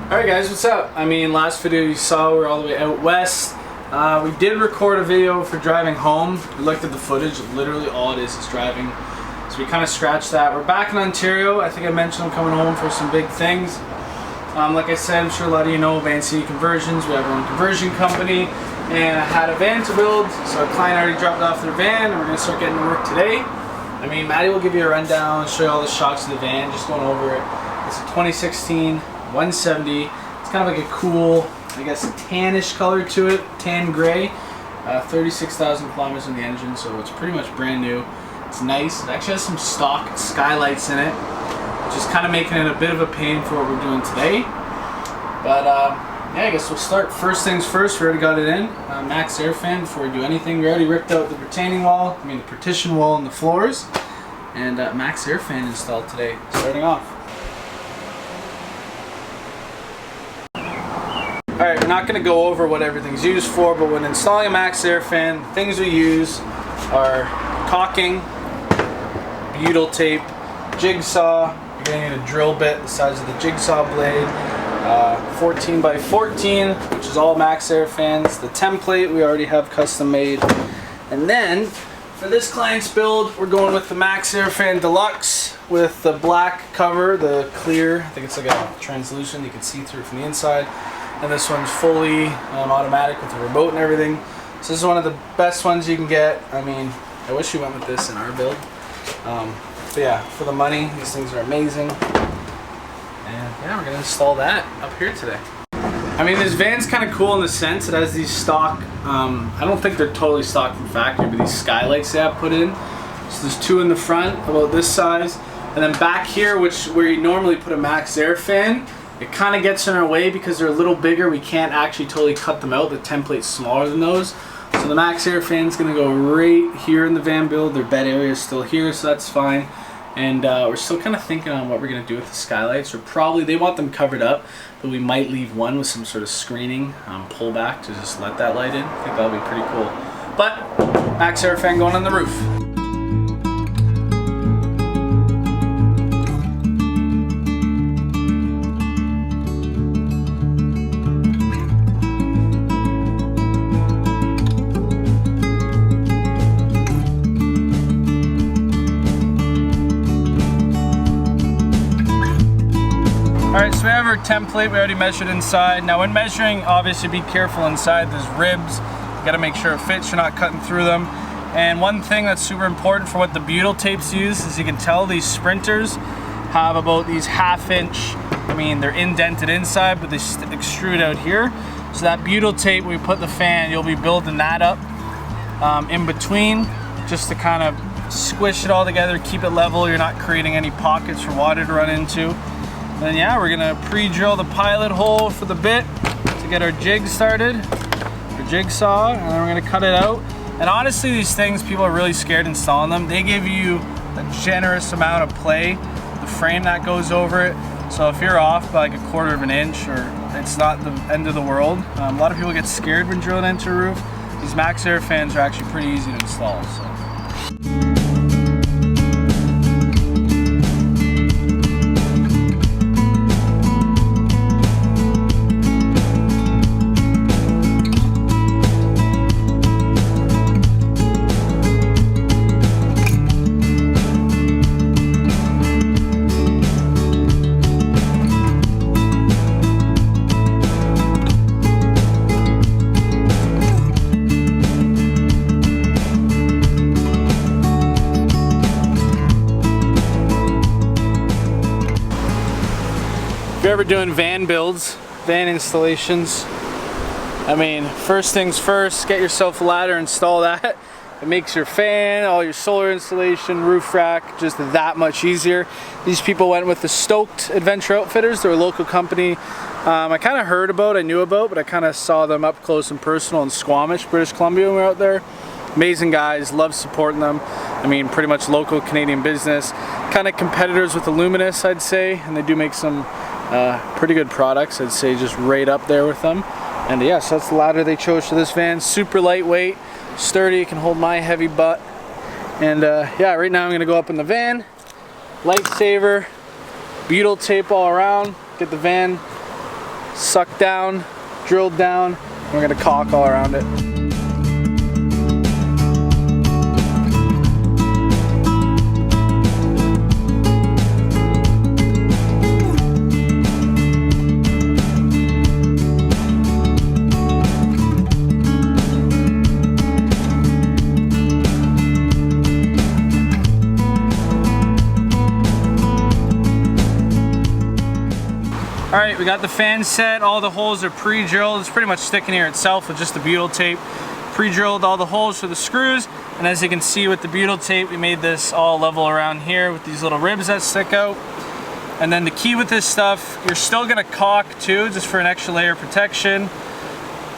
Alright guys, what's up? I mean, last video you saw, we're all the way out west. We did record a video for driving home. We looked at the footage, literally all it is driving. So we kind of scratched that. We're back in Ontario. I think I mentioned I'm coming home for some big things. Like I said, I'm sure a lot of you know VanciniConversions. We have our own conversion company. And I had a van to build, so our client already dropped off their van and we're going to start getting to work today. I mean, Maddi will give you a rundown, show you all the shots of the van, just going over it. It's a 2016 170. It's kind of like a cool, I guess, tannish color to it, tan gray. 36,000 kilometers in the engine, so it's pretty much brand new. It's nice. It actually has some stock skylights in it, which is kind of making it a bit of a pain for what we're doing today. But yeah, I guess we'll start. First things first, we already got it in. MaxxAir fan before we do anything. We already ripped out the retaining wall, the partition wall and the floors. And MaxxAir fan installed today, starting off. Alright, we're not going to go over what everything's used for, but when installing a MaxxAir fan, things we use are caulking, butyl tape, jigsaw. You're going to need a drill bit the size of the jigsaw blade, 14 by 14, which is all MaxxAir fans. The template we already have custom made. And then, for this client's build, we're going with the MaxxAir fan Deluxe with the black cover, the clear, I think it's like a translucent, you can see through it from the inside. And this one's fully automatic with the remote and everything. So this is one of the best ones you can get. I mean, I wish we went with this in our build. But yeah, for the money, these things are amazing. And yeah, we're gonna install that up here today. I mean, this van's kind of cool in the sense it has these stock, I don't think they're totally stock from factory, but these skylights they have put in. So there's two in the front, about this size. And then back here, where you normally put a MaxxAir fan, it kind of gets in our way because they're a little bigger. We can't actually totally cut them out. The template's smaller than those. So the MaxxAir fan's going to go right here in the van build. Their bed area is still here, so that's fine. And we're still kind of thinking on what we're going to do with the skylights. Or probably, they want them covered up, but we might leave one with some sort of screening pullback to just let that light in. I think that'll be pretty cool. But MaxxAir fan going on the roof. Alright, so we have our template, we already measured inside. Now when measuring, obviously be careful inside, there's ribs. You gotta make sure it fits, you're not cutting through them. And one thing that's super important for what the butyl tapes use is you can tell these sprinters have about these 1/2 inch, they're indented inside, but they extrude out here. So that butyl tape, we put the fan, you'll be building that up in between, just to kind of squish it all together, keep it level, you're not creating any pockets for water to run into. Then yeah, we're gonna pre-drill the pilot hole for the bit to get our jig started, our jigsaw, and then we're gonna cut it out. And honestly, these things, people are really scared installing them. They give you a generous amount of play, the frame that goes over it. So if you're off by like 1/4 of an inch, or it's not the end of the world. A lot of people get scared when drilling into a roof. These MaxxAir fans are actually pretty easy to install. So. If you're ever doing van builds, van installations, first things first, get yourself a ladder, install that. It makes your fan, all your solar installation, roof rack, just that much easier. These people went with the Stoked Adventure Outfitters. They're a local company I kind of heard about, I knew about, but I kind of saw them up close and personal in Squamish, British Columbia when we were out there. Amazing guys, love supporting them. Pretty much local Canadian business. Kind of competitors with the Luminous, I'd say, and they do make some pretty good products, I'd say, just right up there with them. And yeah, so that's the ladder they chose for this van. Super lightweight, sturdy, can hold my heavy butt. And yeah, right now I'm gonna go up in the van, lightsaber, butyl tape all around, get the van sucked down, drilled down, and we're gonna caulk all around it. Alright, we got the fan set, all the holes are pre-drilled. It's pretty much sticking here itself with just the butyl tape. Pre-drilled all the holes for the screws, and as you can see with the butyl tape, we made this all level around here with these little ribs that stick out. And then the key with this stuff, you're still gonna caulk too, just for an extra layer of protection.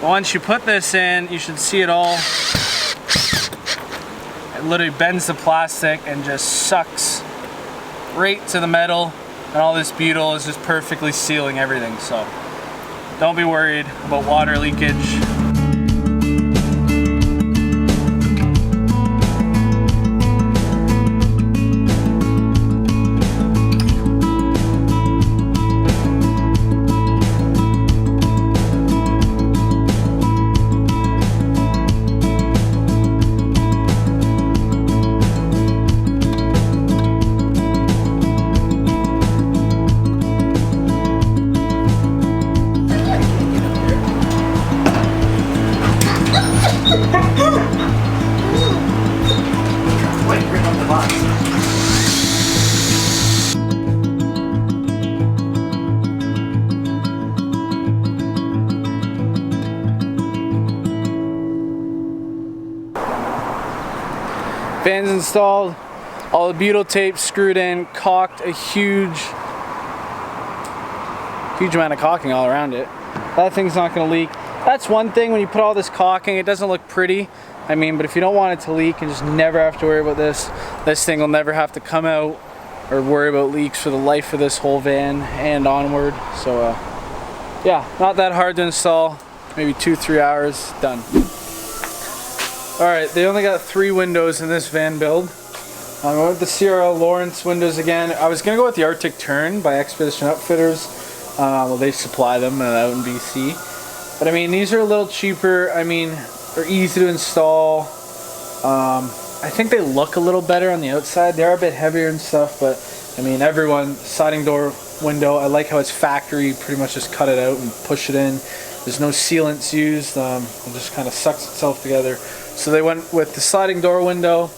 Once you put this in, you should see it all. It literally bends the plastic and just sucks right to the metal. And all this butyl is just perfectly sealing everything, so don't be worried about water leakage. Fans installed, all the butyl tape screwed in, caulked, a huge amount of caulking all around it. That thing's not going to leak. That's one thing when you put all this caulking, it doesn't look pretty. I mean, but if you don't want it to leak and just never have to worry about this thing will never have to come out or worry about leaks for the life of this whole van and onward. So yeah, not that hard to install, maybe 2-3 hours, done. Alright, they only got 3 windows in this van build. I went with the CRL Lawrence windows again. I was going to go with the Arctic Tern by Expedition Outfitters. Well, they supply them out in BC. But I mean, these are a little cheaper. I mean, they're easy to install. I think they look a little better on the outside. They are a bit heavier and stuff, but I mean, everyone, sliding door window, I like how it's factory. Pretty much just cut it out and push it in. There's no sealants used. It just kind of sucks itself together. So they went with the sliding door window,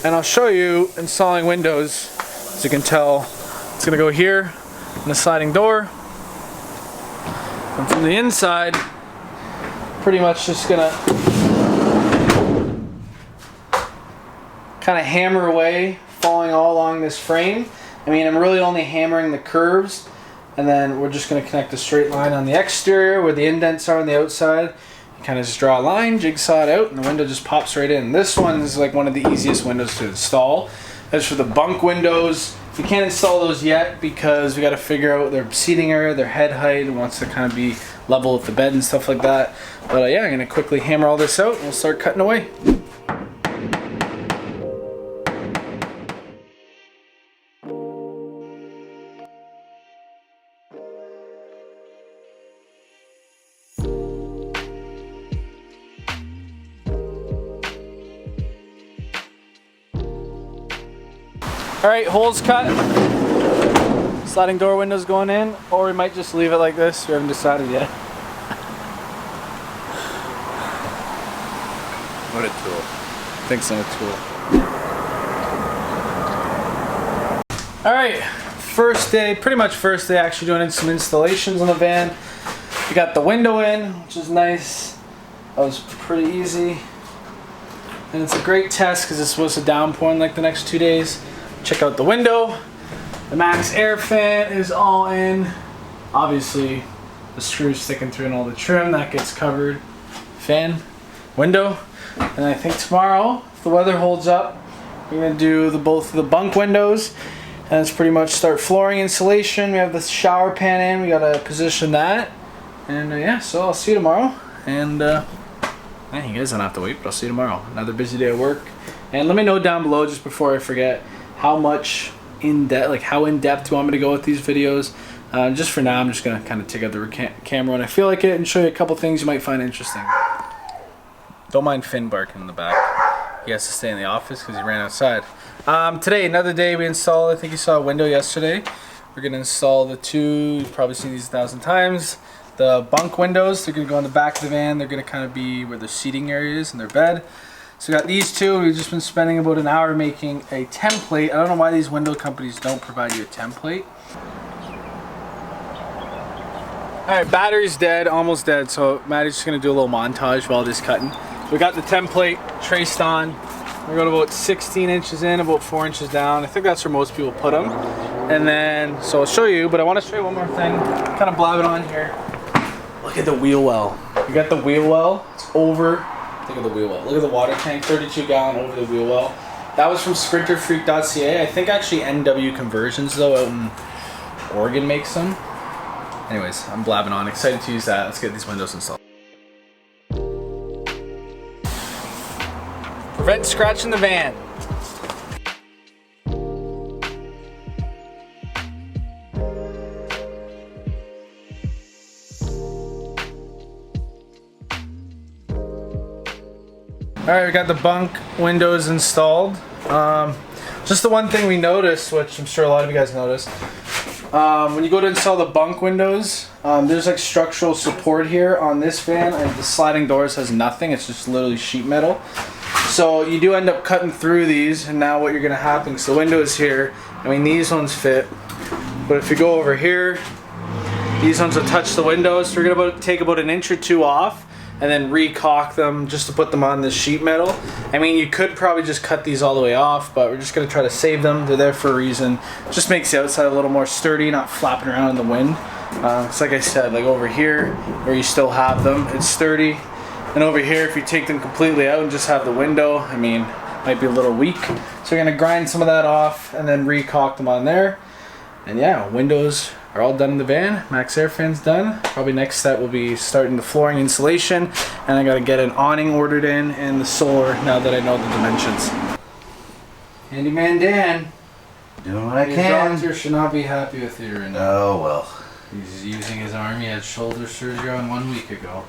and I'll show you installing windows. As you can tell, it's gonna go here in the sliding door, and from the inside, pretty much just gonna kind of hammer away, falling all along this frame. I mean, I'm really only hammering the curves, and then we're just gonna connect a straight line on the exterior where the indents are on the outside. Kind of just draw a line, jigsaw it out, and the window just pops right in. This one is like one of the easiest windows to install. As for the bunk windows, we can't install those yet because we got to figure out their seating area, their head height. It wants to kind of be level with the bed and stuff like that. But yeah, I'm going to quickly hammer all this out and we'll start cutting away. Alright, holes cut. Sliding door windows going in, or we might just leave it like this. We haven't decided yet. What a tool. I think so, a tool. Alright, first day, pretty much first day actually doing some installations on the van. We got the window in, which is nice. That was pretty easy. And it's a great test because it's supposed to downpour in like the next 2 days. Check out the window. The MaxxAir fan is all in. Obviously, the screws sticking through and all the trim that gets covered. Fan, window, and I think tomorrow, if the weather holds up, we're gonna do both of the bunk windows, and it's pretty much start flooring insulation. We have the shower pan in. We gotta position that, and yeah. So I'll see you tomorrow. And man, you guys don't have to wait, but I'll see you tomorrow. Another busy day at work. And let me know down below, just before I forget, how much in depth, like how in depth you want me to go with these videos. Just for now, I'm just gonna kind of take out the camera when I feel like it and show you a couple things you might find interesting. Don't mind Finn barking in the back. He has to stay in the office because he ran outside. Today, another day we installed, I think you saw a window yesterday. We're gonna install the two, you've probably seen these 1,000 times. The bunk windows, they're gonna go on the back of the van. They're gonna kind of be where the seating area is in their bed. So we got these two. We've just been spending about an hour making a template. I don't know why these window companies don't provide you a template. Alright, battery's dead, almost dead, so Maddi's just gonna do a little montage while this cutting. We got the template traced on. We're going about 16 inches in, about 4 inches down. I think that's where most people put them. And then, so I'll show you, but I want to show you one more thing. Kind of blab it on here. Look at the wheel well. You got the wheel well. It's over. Look at the wheel well. Look at the water tank, 32 gallon over the wheel well. That was from sprinterfreak.ca. I think actually MWConversions though out in Oregon makes them. Anyways, I'm blabbing on. Excited to use that. Let's get these windows installed. Prevent scratching the van. Alright, we got the bunk windows installed. Just the one thing we noticed, which I'm sure a lot of you guys noticed, when you go to install the bunk windows, there's like structural support here on this van, and the sliding doors has nothing. It's just literally sheet metal. So you do end up cutting through these, and now what you're gonna happen, so the window is here. I mean, these ones fit, but if you go over here, these ones will touch the windows. So we're gonna take about an inch or two off, and then re-caulk them just to put them on this sheet metal. I mean, you could probably just cut these all the way off, but we're just gonna try to save them. They're there for a reason. Just makes the outside a little more sturdy, not flapping around in the wind. It's like I said, like over here, where you still have them, it's sturdy. And over here, if you take them completely out and just have the window, I mean, might be a little weak. So we're gonna grind some of that off and then re-caulk them on there. And yeah, windows are all done in the van. MaxxAir fan's done. Probably next step will be starting the flooring insulation, and I gotta get an awning ordered in and the solar now that I know the dimensions. Handyman Dan. Doing what I can. Your doctor should not be happy with you right now. Oh well. He's using his arm. He had shoulder surgery on 1 week ago.